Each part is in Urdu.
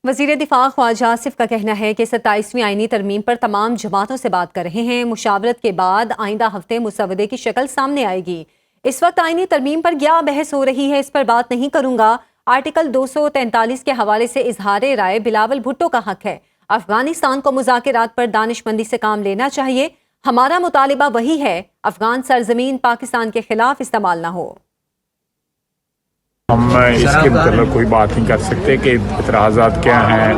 وزیر دفاع خواجہ آصف کا کہنا ہے کہ 27ویں آئینی ترمیم پر تمام جماعتوں سے بات کر رہے ہیں۔ مشاورت کے بعد آئندہ ہفتے مسودے کی شکل سامنے آئے گی۔ اس وقت آئینی ترمیم پر کیا بحث ہو رہی ہے اس پر بات نہیں کروں گا۔ آرٹیکل 243 کے حوالے سے اظہار رائے بلاول بھٹو کا حق ہے۔ افغانستان کو مذاکرات پر دانشمندی سے کام لینا چاہیے۔ ہمارا مطالبہ وہی ہے، افغان سرزمین پاکستان کے خلاف استعمال نہ ہو۔ ہم اس کے متعلق کوئی بات نہیں کر سکتے کہ اعتراضات کیا ہیں،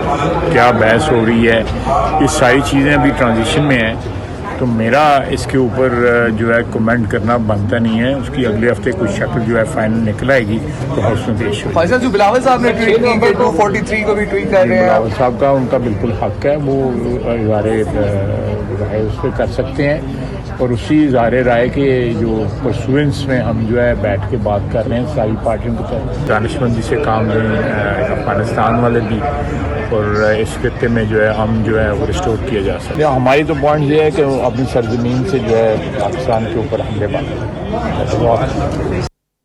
کیا بحث ہو رہی ہے۔ یہ ساری چیزیں ابھی ٹرانزیشن میں ہیں، تو میرا اس کے اوپر جو ہے کمنٹ کرنا بنتا نہیں ہے۔ اس کی اگلے ہفتے کچھ شکل جو ہے فائنل نکل آئے گی تو اس میں پیش ہوگی۔ فیصل جو بلاول صاحب نے ٹویٹ کی کہ 243 کو بھی ٹویٹ کر رہے ہیں، بلاول صاحب کا ان کا بالکل حق ہے، وہ اظہار رائے اس پہ کر سکتے ہیں، اور اسی اظہار رائے کے جو پرسوئنس میں ہم جو ہے بیٹھ کے بات کر رہے ہیں ساری پارٹیوں کے ساتھ دانشمندی سے کام لیں، افغانستان والے بھی، اور اس خطے میں جو ہے ہم جو ہے وہ ریسٹور کیا جا سکے۔ ہماری تو پوائنٹ یہ ہے کہ اپنی سرزمین سے جو ہے پاکستان کے اوپر حملے بند۔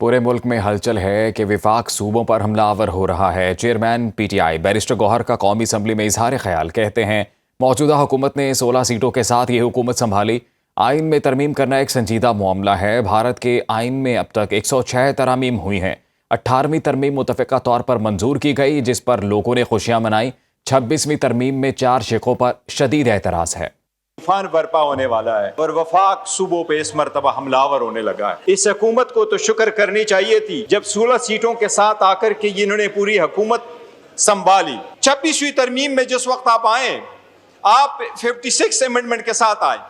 پورے ملک میں ہلچل ہے کہ وفاق صوبوں پر حملہ آور ہو رہا ہے۔ Chairman P T I barrister Gohar کا قومی اسمبلی میں اظہار خیال، کہتے ہیں موجودہ حکومت نے 16 سیٹوں کے ساتھ یہ حکومت سنبھالی۔ آئین میں ترمیم کرنا ایک سنجیدہ معاملہ ہے۔ بھارت کے آئین میں اب تک 106 ترامیم ہوئی ہیں۔ 18ویں ترمیم متفقہ طور پر منظور کی گئی جس پر لوگوں نے خوشیاں منائی۔ 26ویں ترمیم میں 4 شقوں پر شدید اعتراض ہے۔ طوفان برپا ہونے والا ہے اور وفاق صوبوں پہ اس مرتبہ حملہ آور ہونے لگا ہے۔ اس حکومت کو تو شکر کرنی چاہیے تھی جب 16 سیٹوں کے ساتھ آ کر کے انہوں نے پوری حکومت سنبھالی۔ 26ویں ترمیم میں جس وقت آپ آئیں، آپ 56 امینڈمنٹ کے ساتھ آئیں،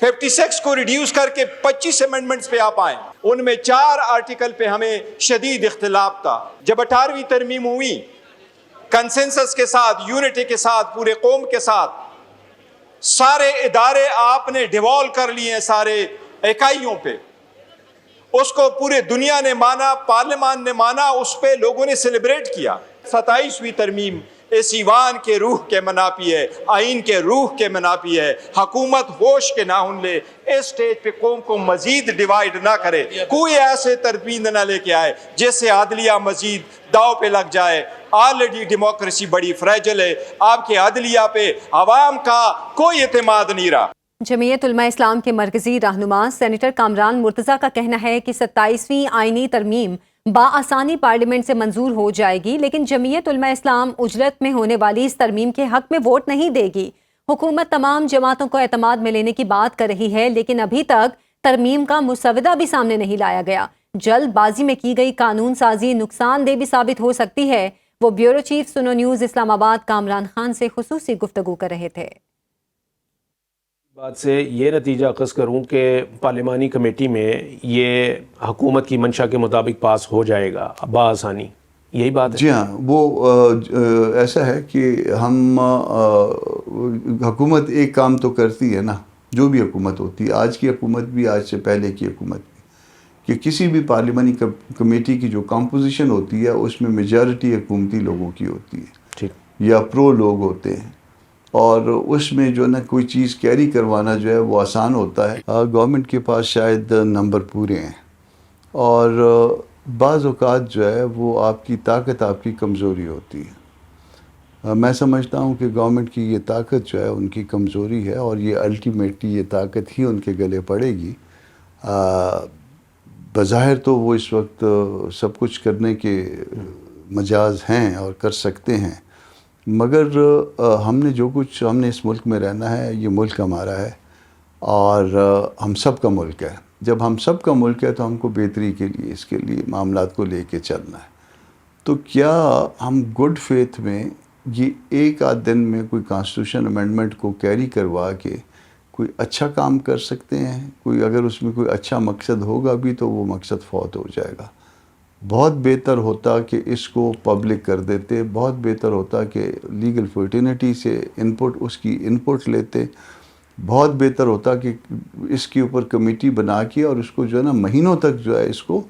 56 کو ریڈیوس کر کے 25 امینڈمنٹس پہ آپ آئیں۔ ان میں 4 آرٹیکل پہ ہمیں شدید اختلاف تھا۔ جب 18ویں ترمیم ہوئی کنسنسس کے ساتھ، یونٹی کے ساتھ، پورے قوم کے ساتھ، سارے ادارے آپ نے ڈیوالو کر لیے ہیں سارے اکائیوں پہ، اس کو پورے دنیا نے مانا، پارلیمان نے مانا، اس پہ لوگوں نے سیلیبریٹ کیا۔ 27ویں ترمیم اس ایوان کے روح کے منافی ہے، آئین کے روح کے منافی ہے۔ حکومت ہوش کے ناخن لے، اس سٹیج پہ قوم کو مزید ڈیوائیڈ نہ کرے، کوئی ایسے ترمیم نہ لے کے آئے جس سے عدلیہ مزید داؤ پہ لگ جائے۔ آلریڈی ڈیموکریسی بڑی فریجل ہے، آپ کے عدلیہ پہ عوام کا کوئی اعتماد نہیں رہا۔ جمعیت علماء اسلام کے مرکزی رہنما سینیٹر کامران مرتضیٰ کا کہنا ہے کہ 27ویں آئینی ترمیم بآسانی پارلیمنٹ سے منظور ہو جائے گی، لیکن جمعیت علماء اسلام اجلت میں ہونے والی اس ترمیم کے حق میں ووٹ نہیں دے گی۔ حکومت تمام جماعتوں کو اعتماد میں لینے کی بات کر رہی ہے، لیکن ابھی تک ترمیم کا مسودہ بھی سامنے نہیں لایا گیا۔ جلد بازی میں کی گئی قانون سازی نقصان دہ بھی ثابت ہو سکتی ہے۔ وہ بیورو چیف سنو نیوز اسلام آباد کامران خان سے خصوصی گفتگو کر رہے تھے۔ بات سے یہ نتیجہ اخذ کروں کہ پارلیمانی کمیٹی میں یہ حکومت کی منشا کے مطابق پاس ہو جائے گا بآسانی، یہی بات ہے؟ جی ہاں، وہ ایسا ہے کہ ہم حکومت ایک کام تو کرتی ہے نا، جو بھی حکومت ہوتی ہے، آج کی حکومت بھی، آج سے پہلے کی حکومت بھی، کہ کسی بھی پارلیمانی کمیٹی کی جو کمپوزیشن ہوتی ہے اس میں میجارٹی حکومتی لوگوں کی ہوتی ہے یا پرو لوگ ہوتے ہیں، اور اس میں جو نا کوئی چیز کیری کروانا جو ہے وہ آسان ہوتا ہے۔ گورنمنٹ کے پاس شاید نمبر پورے ہیں، اور بعض اوقات جو ہے وہ آپ کی طاقت آپ کی کمزوری ہوتی ہے۔ میں سمجھتا ہوں کہ گورنمنٹ کی یہ طاقت جو ہے ان کی کمزوری ہے، اور یہ الٹیمیٹلی یہ طاقت ہی ان کے گلے پڑے گی۔ بظاہر تو وہ اس وقت سب کچھ کرنے کے مجاز ہیں اور کر سکتے ہیں، مگر ہم نے جو کچھ، ہم نے اس ملک میں رہنا ہے، یہ ملک ہمارا ہے اور ہم سب کا ملک ہے۔ جب ہم سب کا ملک ہے تو ہم کو بہتری کے لیے، اس کے لیے معاملات کو لے کے چلنا ہے۔ تو کیا ہم گڈ فیتھ میں یہ ایک آدھ دن میں کوئی کانسٹیٹیوشن امینڈمنٹ کو کیری کروا کے کوئی اچھا کام کر سکتے ہیں؟ کوئی اگر اس میں کوئی اچھا مقصد ہوگا بھی تو وہ مقصد فوت ہو جائے گا۔ بہت بہتر ہوتا کہ اس کو پبلک کر دیتے، بہت بہتر ہوتا کہ لیگل فرٹینٹی سے اس کی انپٹ لیتے، بہت بہتر ہوتا کہ اس کے اوپر کمیٹی بنا کے اور اس کو جو ہے نا مہینوں تک جو ہے اس کو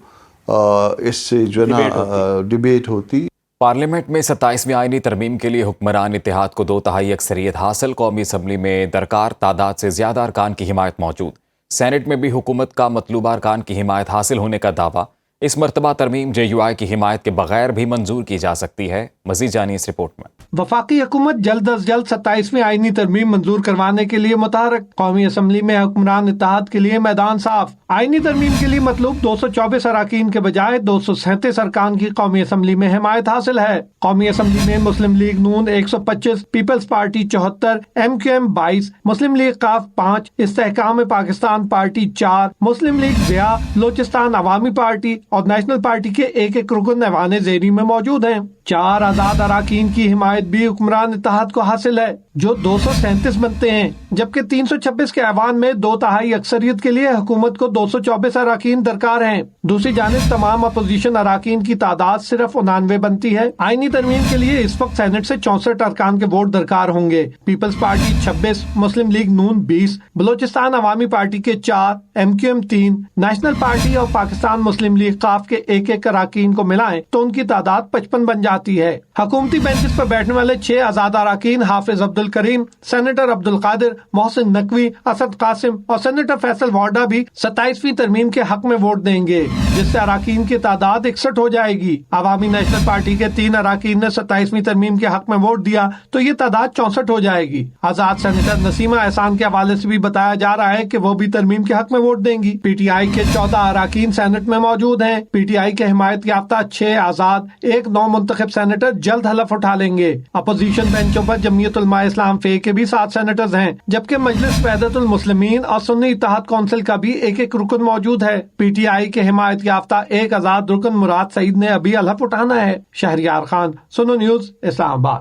اس سے جو ہے نا ڈیبیٹ ہوتی۔ پارلیمنٹ میں 27ویں آئینی ترمیم کے لیے حکمران اتحاد کو 2/3 اکثریت حاصل۔ قومی اسمبلی میں درکار تعداد سے زیادہ ارکان کی حمایت موجود۔ سینٹ میں بھی حکومت کا مطلوبہ ارکان کی حمایت حاصل ہونے کا دعویٰ۔ اس مرتبہ ترمیم JUI کی حمایت کے بغیر بھی منظور کی جا سکتی ہے۔ مزید جانیے اس رپورٹ میں۔ وفاقی حکومت جلد از جلد 27ویں آئینی ترمیم منظور کروانے کے لیے متحرک، قومی اسمبلی میں حکمران اتحاد کے لیے میدان صاف۔ آئینی ترمیم کے لیے مطلوب 224 اراکین کے بجائے 237 ارکان کی قومی اسمبلی میں حمایت حاصل ہے۔ قومی اسمبلی میں مسلم لیگ نون 125، پیپلز پارٹی 74، MQM 22، مسلم لیگ قاف 5، استحکام پاکستان پارٹی 4، مسلم لیگ ضیاء، بلوچستان عوامی پارٹی اور نیشنل پارٹی کے ایک رکن ایوان زیری میں موجود ہیں۔ 4 آزاد اراکین کی حمایت بھی حکمران اتحاد کو حاصل ہے جو 237 بنتے ہیں، جبکہ 326 کے ایوان میں 2/3 اکثریت کے لیے حکومت کو 224 اراکین درکار ہیں۔ دوسری جانب تمام اپوزیشن اراکین کی تعداد صرف 99 بنتی ہے۔ آئینی ترمیم کے لیے اس وقت سینٹ سے 64 ارکان کے ووٹ درکار ہوں گے۔ پیپلز پارٹی 26، مسلم لیگ نون 20، بلوچستان عوامی پارٹی کے 4، MQM 3، نیشنل پارٹی اور پاکستان مسلم لیگ قاف کے ایک اراکین کو ملائیں تو ان کی تعداد 55 بن جاتی ہے۔ حکومتی بینچز پر بیٹھنے والے 6 آزاد اراکین حافظ عبدالکریم، سینیٹر عبدالقادر، محسن نقوی، اسد قاسم اور سینیٹر فیصل وارڈا بھی 27ویں ترمیم کے حق میں ووٹ دیں گے، جس سے اراکین کی تعداد 61 ہو جائے گی۔ عوامی نیشنل پارٹی کے 3 اراکین نے 27ویں ترمیم کے حق میں ووٹ دیا تو یہ تعداد 64 ہو جائے گی۔ آزاد سینیٹر نسیمہ احسان کے حوالے سے بھی بتایا جا رہا ہے کہ وہ بھی ترمیم کے حق میں ووٹ دیں گی۔ PTI کے 14 اراکین سینٹ میں موجود ہیں۔ PTI کے حمایت یافتہ 6 آزاد، 1 نو منتخب سینیٹر جلد حلف اٹھا لیں گے۔ اپوزیشن بینچوں پر جمعیت علماء اسلام فے کے بھی 7 سینیٹرز ہیں، جبکہ مجلس وحدت المسلمین اور سنی اتحاد کونسل کا بھی ایک رکن موجود ہے۔ PTI کے حمایت یافتہ 1 آزاد رکن مراد سعید نے ابھی حلف اٹھانا ہے۔ شہریار خان، سنو نیوز، اسلام آباد۔